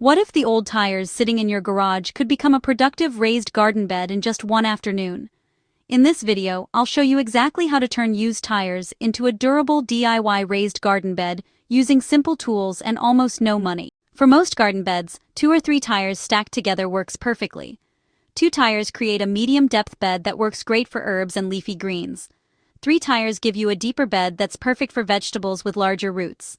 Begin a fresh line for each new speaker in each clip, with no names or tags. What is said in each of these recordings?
What if the old tires sitting in your garage could become a productive raised garden bed in just one afternoon? In this video, I'll show you exactly how to turn used tires into a durable DIY raised garden bed using simple tools and almost no money. For most garden beds, 2 or 3 tires stacked together works perfectly. 2 tires create a medium-depth bed that works great for herbs and leafy greens. 3 tires give you a deeper bed that's perfect for vegetables with larger roots.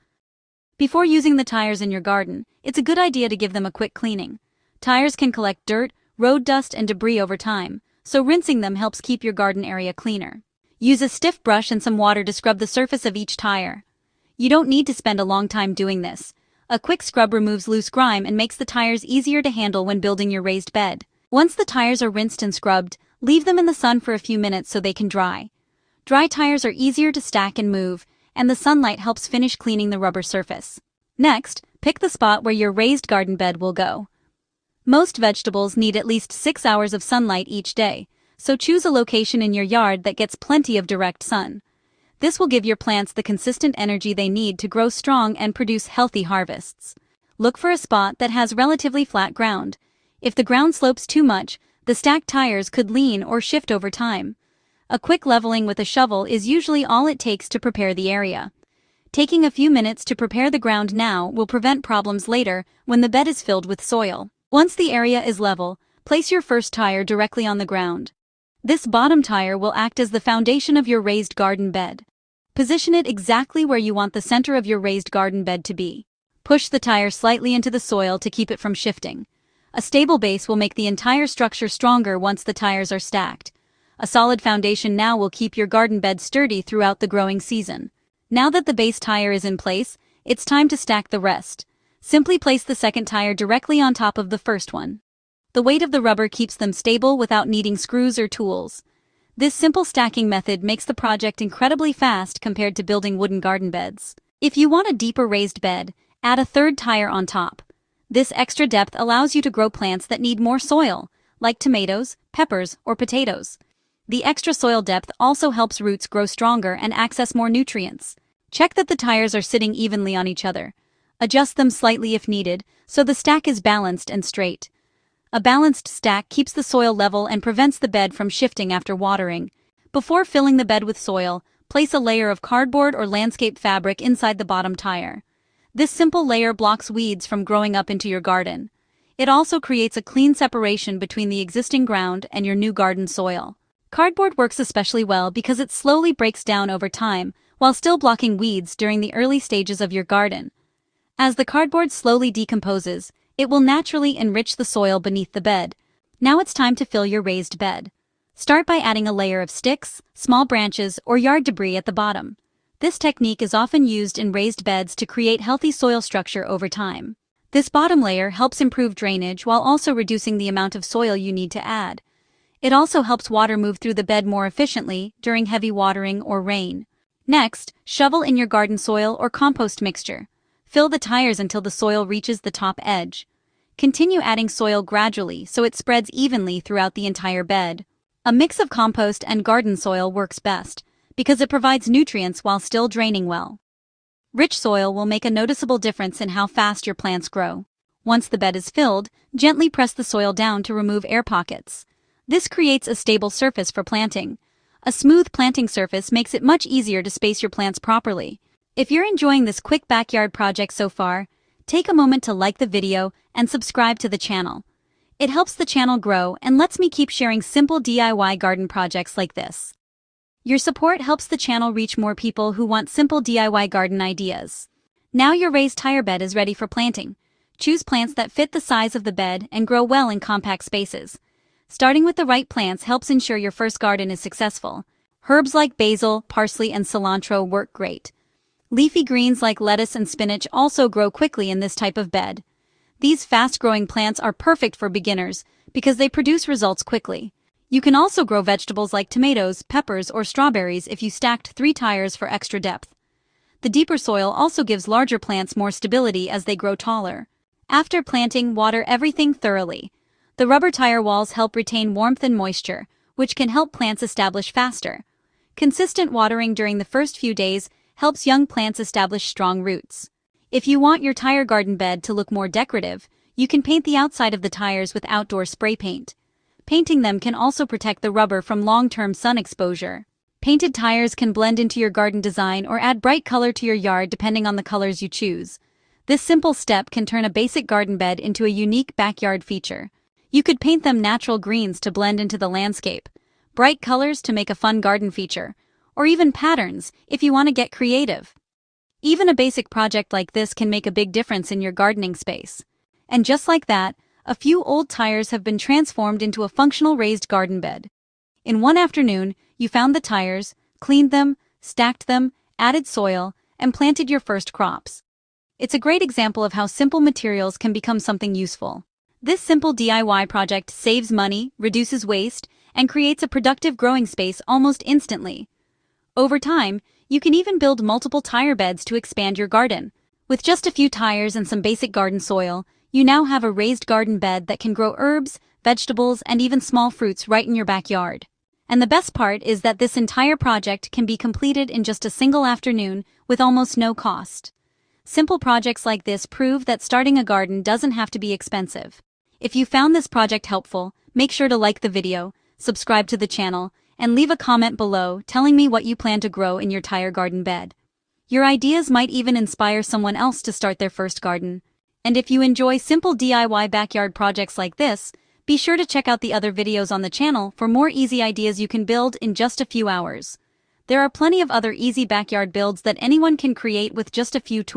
Before using the tires in your garden, it's a good idea to give them a quick cleaning. Tires can collect dirt, road dust, and debris over time, so rinsing them helps keep your garden area cleaner. Use a stiff brush and some water to scrub the surface of each tire. You don't need to spend a long time doing this. A quick scrub removes loose grime and makes the tires easier to handle when building your raised bed. Once the tires are rinsed and scrubbed, leave them in the sun for a few minutes so they can dry. Dry tires are easier to stack and move, and the sunlight helps finish cleaning the rubber surface. Next, pick the spot where your raised garden bed will go. Most vegetables need at least 6 hours of sunlight each day, so choose a location in your yard that gets plenty of direct sun. This will give your plants the consistent energy they need to grow strong and produce healthy harvests. Look for a spot that has relatively flat ground. If the ground slopes too much, the stacked tires could lean or shift over time. A quick leveling with a shovel is usually all it takes to prepare the area. Taking a few minutes to prepare the ground now will prevent problems later when the bed is filled with soil. Once the area is level, place your first tire directly on the ground. This bottom tire will act as the foundation of your raised garden bed. Position it exactly where you want the center of your raised garden bed to be. Push the tire slightly into the soil to keep it from shifting. A stable base will make the entire structure stronger once the tires are stacked. A solid foundation now will keep your garden bed sturdy throughout the growing season. Now that the base tire is in place, it's time to stack the rest. Simply place the second tire directly on top of the first one. The weight of the rubber keeps them stable without needing screws or tools. This simple stacking method makes the project incredibly fast compared to building wooden garden beds. If you want a deeper raised bed, add a third tire on top. This extra depth allows you to grow plants that need more soil, like tomatoes, peppers, or potatoes. The extra soil depth also helps roots grow stronger and access more nutrients. Check that the tires are sitting evenly on each other. Adjust them slightly if needed, so the stack is balanced and straight. A balanced stack keeps the soil level and prevents the bed from shifting after watering. Before filling the bed with soil, place a layer of cardboard or landscape fabric inside the bottom tire. This simple layer blocks weeds from growing up into your garden. It also creates a clean separation between the existing ground and your new garden soil. Cardboard works especially well because it slowly breaks down over time while still blocking weeds during the early stages of your garden. As the cardboard slowly decomposes, it will naturally enrich the soil beneath the bed. Now it's time to fill your raised bed. Start by adding a layer of sticks, small branches, or yard debris at the bottom. This technique is often used in raised beds to create healthy soil structure over time. This bottom layer helps improve drainage while also reducing the amount of soil you need to add. It also helps water move through the bed more efficiently during heavy watering or rain. Next, shovel in your garden soil or compost mixture. Fill the tires until the soil reaches the top edge. Continue adding soil gradually so it spreads evenly throughout the entire bed. A mix of compost and garden soil works best because it provides nutrients while still draining well. Rich soil will make a noticeable difference in how fast your plants grow. Once the bed is filled, gently press the soil down to remove air pockets. This creates a stable surface for planting. A smooth planting surface makes it much easier to space your plants properly. If you're enjoying this quick backyard project so far, take a moment to like the video and subscribe to the channel. It helps the channel grow and lets me keep sharing simple DIY garden projects like this. Your support helps the channel reach more people who want simple DIY garden ideas. Now your raised tire bed is ready for planting. Choose plants that fit the size of the bed and grow well in compact spaces. Starting with the right plants helps ensure your first garden is successful. Herbs like basil, parsley, and cilantro work great. Leafy greens like lettuce and spinach also grow quickly in this type of bed. These fast-growing plants are perfect for beginners because they produce results quickly. You can also grow vegetables like tomatoes, peppers, or strawberries if you stacked 3 tires for extra depth. The deeper soil also gives larger plants more stability as they grow taller. After planting, water everything thoroughly. The rubber tire walls help retain warmth and moisture, which can help plants establish faster. Consistent watering during the first few days helps young plants establish strong roots. If you want your tire garden bed to look more decorative, You can paint the outside of the tires with outdoor spray paint. Painting them can also protect the rubber from long-term sun exposure. Painted tires can blend into your garden design or add bright color to your yard depending on the colors you choose. This simple step can turn a basic garden bed into a unique backyard feature. You could paint them natural greens to blend into the landscape, bright colors to make a fun garden feature, or even patterns if you want to get creative. Even a basic project like this can make a big difference in your gardening space. And just like that, a few old tires have been transformed into a functional raised garden bed. In one afternoon, you found the tires, cleaned them, stacked them, added soil, and planted your first crops. It's a great example of how simple materials can become something useful. This simple DIY project saves money, reduces waste, and creates a productive growing space almost instantly. Over time, you can even build multiple tire beds to expand your garden. With just a few tires and some basic garden soil, you now have a raised garden bed that can grow herbs, vegetables, and even small fruits right in your backyard. And the best part is that this entire project can be completed in just a single afternoon with almost no cost. Simple projects like this prove that starting a garden doesn't have to be expensive. If you found this project helpful, make sure to like the video, subscribe to the channel, and leave a comment below telling me what you plan to grow in your tire garden bed. Your ideas might even inspire someone else to start their first garden. And if you enjoy simple DIY backyard projects like this, be sure to check out the other videos on the channel for more easy ideas you can build in just a few hours. There are plenty of other easy backyard builds that anyone can create with just a few tools.